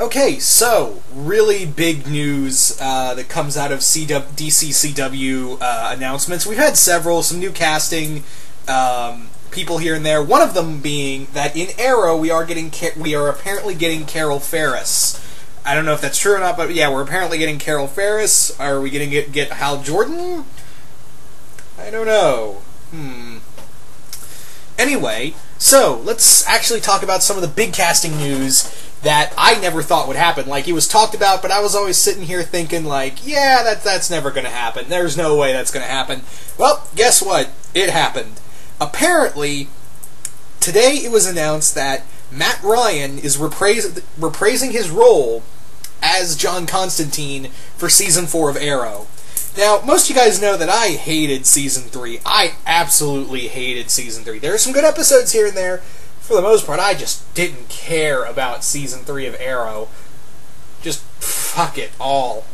Okay, so really big news that comes out of DCCW announcements. We've had some new casting people here and there. One of them being that in Arrow we are apparently getting Carol Ferris. I don't know if that's true or not, but yeah, we're apparently getting Carol Ferris. Are we going to get Hal Jordan? I don't know. Anyway, so let's actually talk about some of the big casting news that I never thought would happen. Like, it was talked about, but I was always sitting here thinking, like, yeah, that's never going to happen. There's no way that's going to happen. Well, guess what? It happened. Apparently, today it was announced that Matt Ryan is reprising his role as John Constantine for Season 4 of Arrow. Now, most of you guys know that I hated Season 3. I absolutely hated Season 3. There are some good episodes here and there. For the most part, I just didn't care about Season 3 of Arrow. Just fuck it all.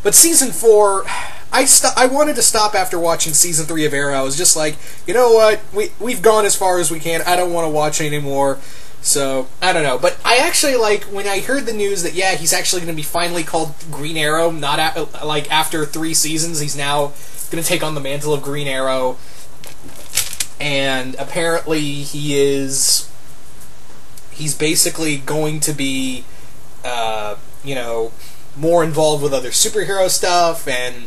But Season 4, I wanted to stop after watching Season 3 of Arrow. I was just like, you know what, we've gone as far as we can. I don't want to watch anymore. So, I don't know. But I actually, like, when I heard the news that, yeah, he's actually going to be finally called Green Arrow, not like after 3 seasons, he's now going to take on the mantle of Green Arrow. And apparently he's basically going to be, you know, more involved with other superhero stuff, and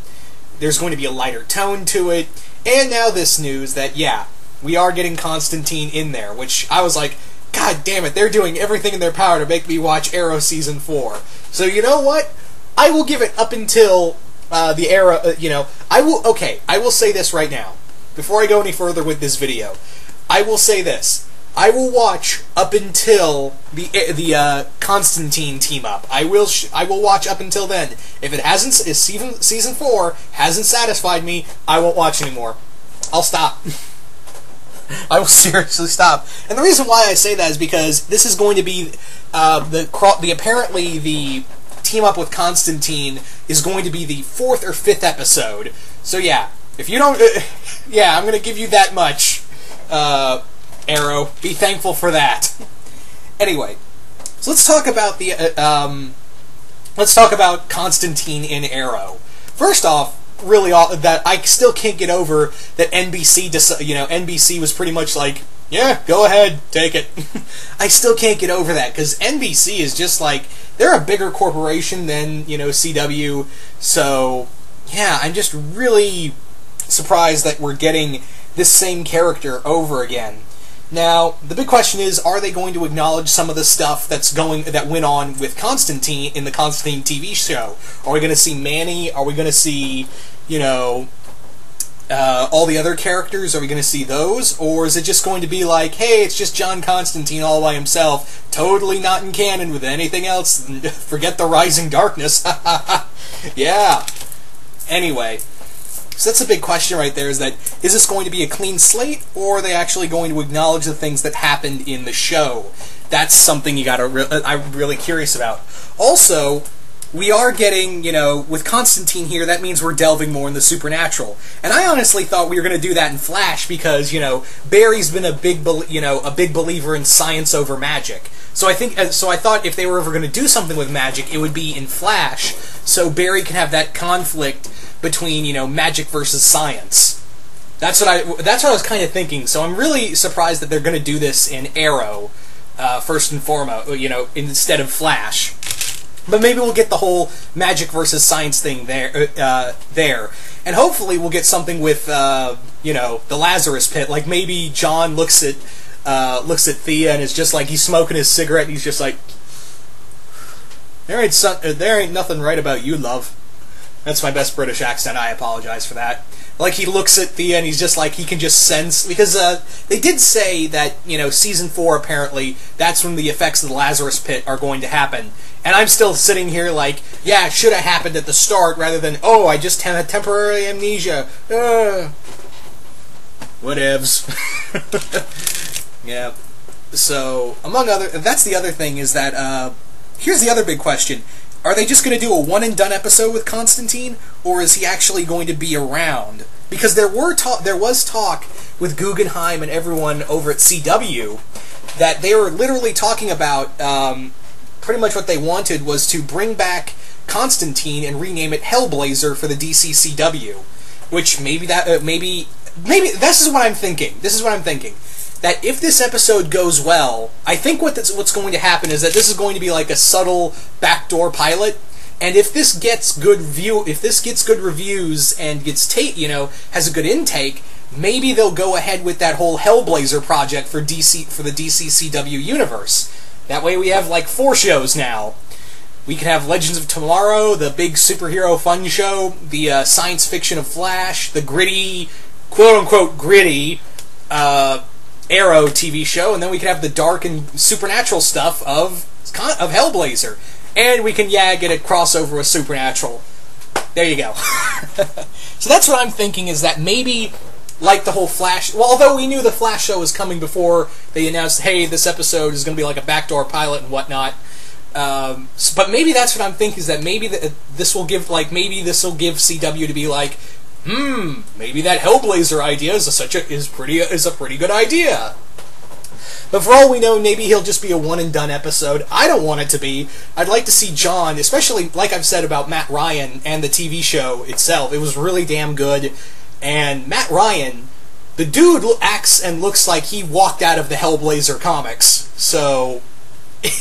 there's going to be a lighter tone to it. And now this news that, yeah, we are getting Constantine in there, which I was like, God damn it, they're doing everything in their power to make me watch Arrow Season 4. So you know what? I will give it up until the Arrow, you know, I will say this right now. Before I go any further with this video, I will say this. I will watch up until the Constantine team up. I will watch up until then. If season 4 hasn't satisfied me, I won't watch anymore. I'll stop. I will seriously stop. And the reason why I say that is because this is going to be apparently the team up with Constantine is going to be the 4th or 5th episode. So yeah, if you don't, yeah, I'm going to give you that much. Arrow, be thankful for that. Anyway, so let's talk about Constantine in Arrow. First off, really, that I still can't get over that NBC was pretty much like, yeah, go ahead, take it. I still can't get over that because NBC is just like, they're a bigger corporation than, you know, CW. So yeah, I'm just really surprised that we're getting this same character over again. Now, the big question is, are they going to acknowledge some of the stuff that went on with Constantine in the Constantine TV show? Are we going to see Manny? Are we going to see, you know, all the other characters? Are we going to see those? Or is it just going to be like, hey, it's just John Constantine all by himself, totally not in canon with anything else, forget the Rising Darkness. Yeah. Anyway. So that's a big question right there, is this going to be a clean slate, or are they actually going to acknowledge the things that happened in the show? That's something I'm really curious about. Also, we are getting, you know, with Constantine here, that means we're delving more in the supernatural. And I honestly thought we were going to do that in Flash because, you know, Barry's been a big believer in science over magic. So I thought if they were ever going to do something with magic, it would be in Flash, so Barry can have that conflict between, you know, magic versus science. That's what I was kind of thinking. So I'm really surprised that they're going to do this in Arrow, first and foremost, you know, instead of Flash. But maybe we'll get the whole magic versus science thing there, and hopefully we'll get something with, you know, the Lazarus Pit. Like maybe John looks at Thea and is just like, he's smoking his cigarette and he's just like, there ain't nothing right about you, love. That's my best British accent, I apologize for that. Like, he looks at Thea and he's just like, he can just sense, because they did say that, you know, Season 4, apparently, that's when the effects of the Lazarus Pit are going to happen. And I'm still sitting here like, yeah, it should have happened at the start, rather than, oh, I just had temporary amnesia. Whatevs. Yeah. So, that's the other thing, is that, here's the other big question. Are they just going to do a one-and-done episode with Constantine, or is he actually going to be around? Because there was talk with Guggenheim and everyone over at CW that they were literally talking about pretty much what they wanted was to bring back Constantine and rename it Hellblazer for the DCCW, which maybe this is what I'm thinking. This is what I'm thinking. That if this episode goes well, I think what's going to happen is that this is going to be like a subtle backdoor pilot, and if this gets good reviews and gets has a good intake, maybe they'll go ahead with that whole Hellblazer project for the DCCW universe. That way we have like 4 shows now. We can have Legends of Tomorrow, the big superhero fun show, the science fiction of Flash, the gritty, quote-unquote gritty, Arrow TV show, and then we can have the dark and supernatural stuff of Hellblazer. And we can, get a crossover with Supernatural. There you go. So that's what I'm thinking, is that maybe, like the whole Flash... Well, although we knew the Flash show was coming before they announced, hey, this episode is going to be like a backdoor pilot and whatnot. But maybe that's what I'm thinking, is that maybe this will give CW to be like, maybe that Hellblazer idea is a pretty good idea. But for all we know, maybe he'll just be a one-and-done episode. I don't want it to be. I'd like to see John, especially, like I've said about Matt Ryan and the TV show itself. It was really damn good. And Matt Ryan, the dude acts and looks like he walked out of the Hellblazer comics. So,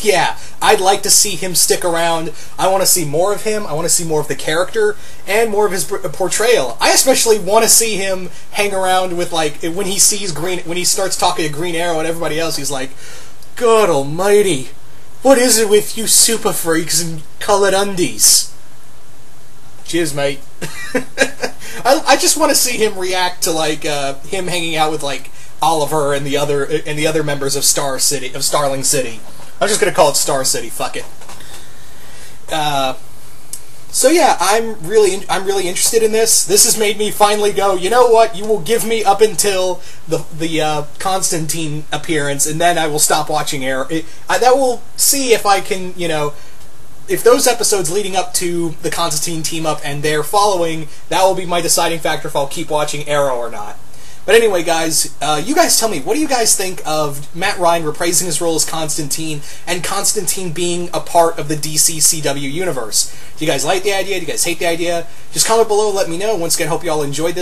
yeah, I'd like to see him stick around. I want to see more of him. I want to see more of the character and more of his portrayal. I especially want to see him hang around with, like, when he starts talking to Green Arrow and everybody else, he's like, God almighty, what is it with you super freaks and colored undies? Cheers, mate. I just want to see him react to, like, him hanging out with, like, Oliver and the other members of Starling City. I'm just gonna call it Star City. Fuck it. So yeah, I'm really interested in this. This has made me finally go, you know what? You will give me up until the Constantine appearance, and then I will stop watching Arrow. That will see if I can, if those episodes leading up to the Constantine team up and their following, that will be my deciding factor if I'll keep watching Arrow or not. But anyway, guys, you guys tell me, what do you guys think of Matt Ryan reprising his role as Constantine, and Constantine being a part of the DCCW universe? Do you guys like the idea? Do you guys hate the idea? Just comment below, let me know. Once again, hope you all enjoyed this.